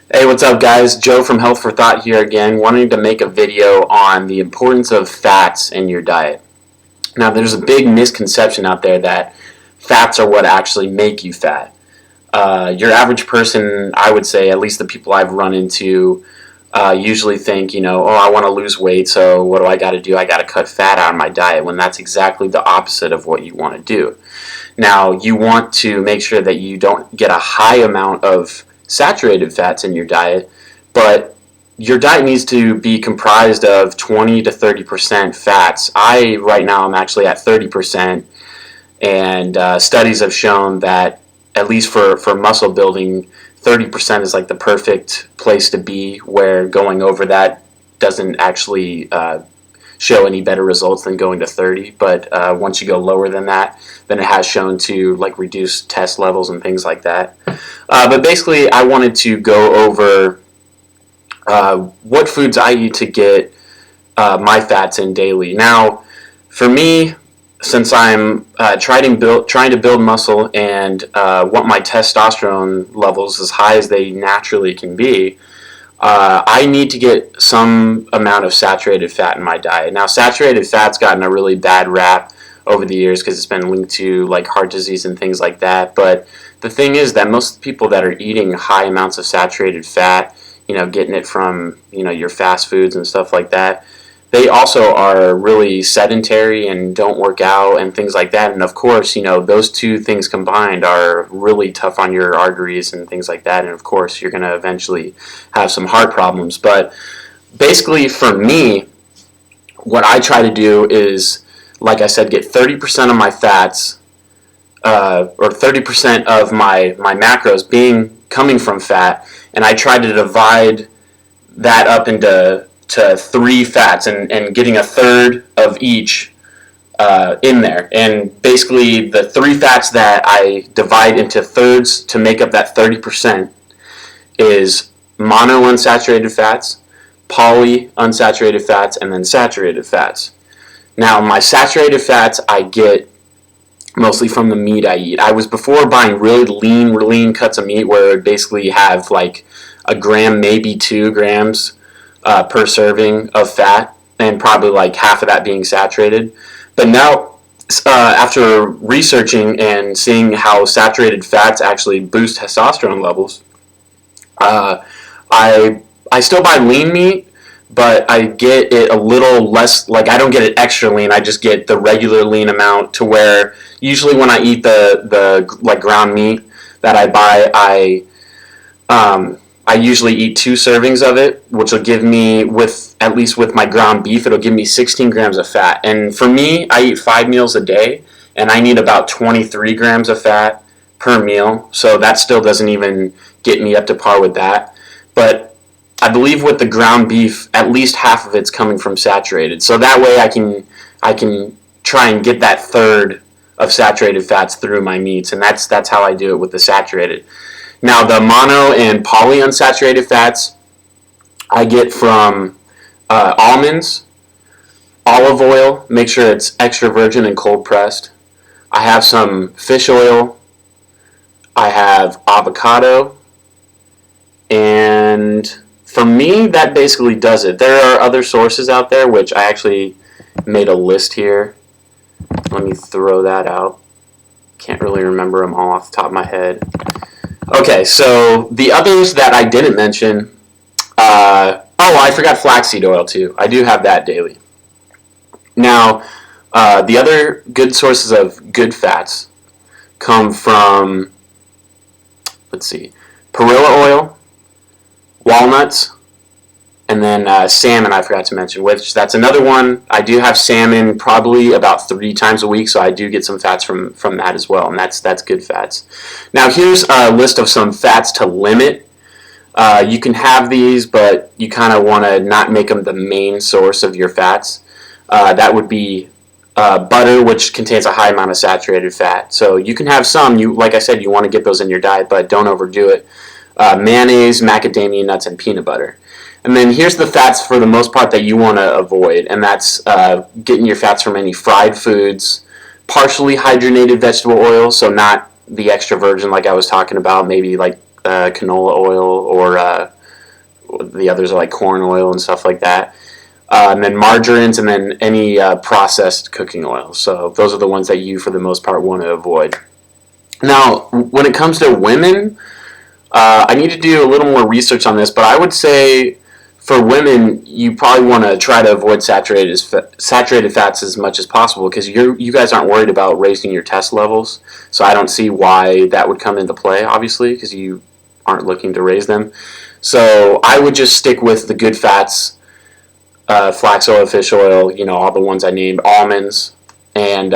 Hey, what's up, guys? Joe from Health for Thought here again, wanting to make a video on the importance of fats in your diet. Now, there's a big misconception out there that fats are what actually make you fat. Your average person, I would say, at least the people I've run into, usually think, oh, I want to lose weight, so what do I got to do? I got to cut fat out of my diet, when that's exactly the opposite of what you want to do. Now, you want to make sure that you don't get a high amount of saturated fats in your diet, but your diet needs to be comprised of 20 to 30% fats. Right now, I'm actually at 30%, and studies have shown that, at least for muscle building, 30% is like the perfect place to be, where going over that doesn't actually show any better results than going to 30. But once you go lower than that, then it has shown to like reduce test levels and things like that. But basically, I wanted to go over what foods I eat to get my fats in daily. Now, for me, since I'm trying to build muscle and want my testosterone levels as high as they naturally can be, I need to get some amount of saturated fat in my diet. Now, saturated fat's gotten a really bad rap over the years because it's been linked to like heart disease and things like that. But the thing is that most people that are eating high amounts of saturated fat, getting it from, your fast foods and stuff like that, they also are really sedentary and don't work out and things like that. And of course, those two things combined are really tough on your arteries and things like that. And of course, you're going to eventually have some heart problems. But basically, for me, what I try to do is, like I said, get 30% of my fats, or 30% of my macros coming from fat, and I try to divide that up into three fats, and getting a third of each in there. And basically, the three fats that I divide into thirds to make up that 30% is monounsaturated fats, polyunsaturated fats, and then saturated fats. Now, my saturated fats I get mostly from the meat I eat. I was before buying really lean cuts of meat where it would basically have like a gram, maybe 2 grams per serving of fat, and probably like half of that being saturated. But now, after researching and seeing how saturated fats actually boost testosterone levels, I still buy lean meat, but I get it a little less, like I don't get it extra lean, I just get the regular lean amount, to where usually when I eat the like ground meat that I buy, I usually eat 2 servings of it, which will give me, at least with my ground beef, it'll give me 16 grams of fat. And for me, I eat 5 meals a day, and I need about 23 grams of fat per meal, so that still doesn't even get me up to par with that. But I believe with the ground beef, at least half of it's coming from saturated. So that way I can try and get that third of saturated fats through my meats, and that's how I do it with the saturated. Now, the mono and polyunsaturated fats I get from almonds, olive oil, make sure it's extra virgin and cold pressed. I have some fish oil. I have avocado, and for me, that basically does it. There are other sources out there, which I actually made a list here. Let me throw that out. Can't really remember them all off the top of my head. Okay, so the others that I didn't mention, I forgot flaxseed oil too. I do have that daily. Now, the other good sources of good fats come from, perilla oil, walnuts, and then salmon I forgot to mention, which that's another one. I do have salmon probably about 3 times a week, so I do get some fats from that as well, and that's good fats. Now, here's a list of some fats to limit. You can have these, but you kind of want to not make them the main source of your fats. That would be butter, which contains a high amount of saturated fat. So you can have some. Like I said, you want to get those in your diet, but don't overdo it. Mayonnaise, macadamia nuts, and peanut butter. And then here's the fats for the most part that you want to avoid, and that's getting your fats from any fried foods, partially hydrogenated vegetable oil, so not the extra virgin like I was talking about, maybe like canola oil or The others are like corn oil and stuff like that. And then margarines, and then any processed cooking oil. So those are the ones that you, for the most part, want to avoid. Now, when it comes to women, I need to do a little more research on this, but I would say for women, you probably want to try to avoid saturated fats as much as possible, because you guys aren't worried about raising your test levels. So I don't see why that would come into play, obviously, because you aren't looking to raise them. So I would just stick with the good fats, flax oil, fish oil, all the ones I named, almonds, and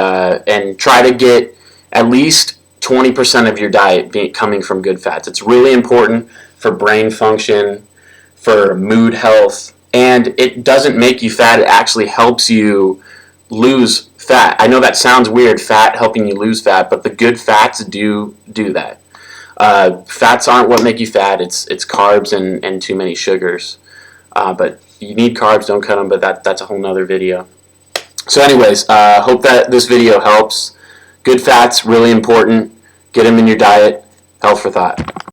try to get at least 20% of your diet coming from good fats. It's really important for brain function, for mood health, and it doesn't make you fat. It actually helps you lose fat. I know that sounds weird, fat helping you lose fat, but the good fats do that. Fats aren't what make you fat. It's carbs and too many sugars. But you need carbs, don't cut them, but that's a whole nother video. So anyways, hope that this video helps. Good fats, really important. Get them in your diet. Health for Thought.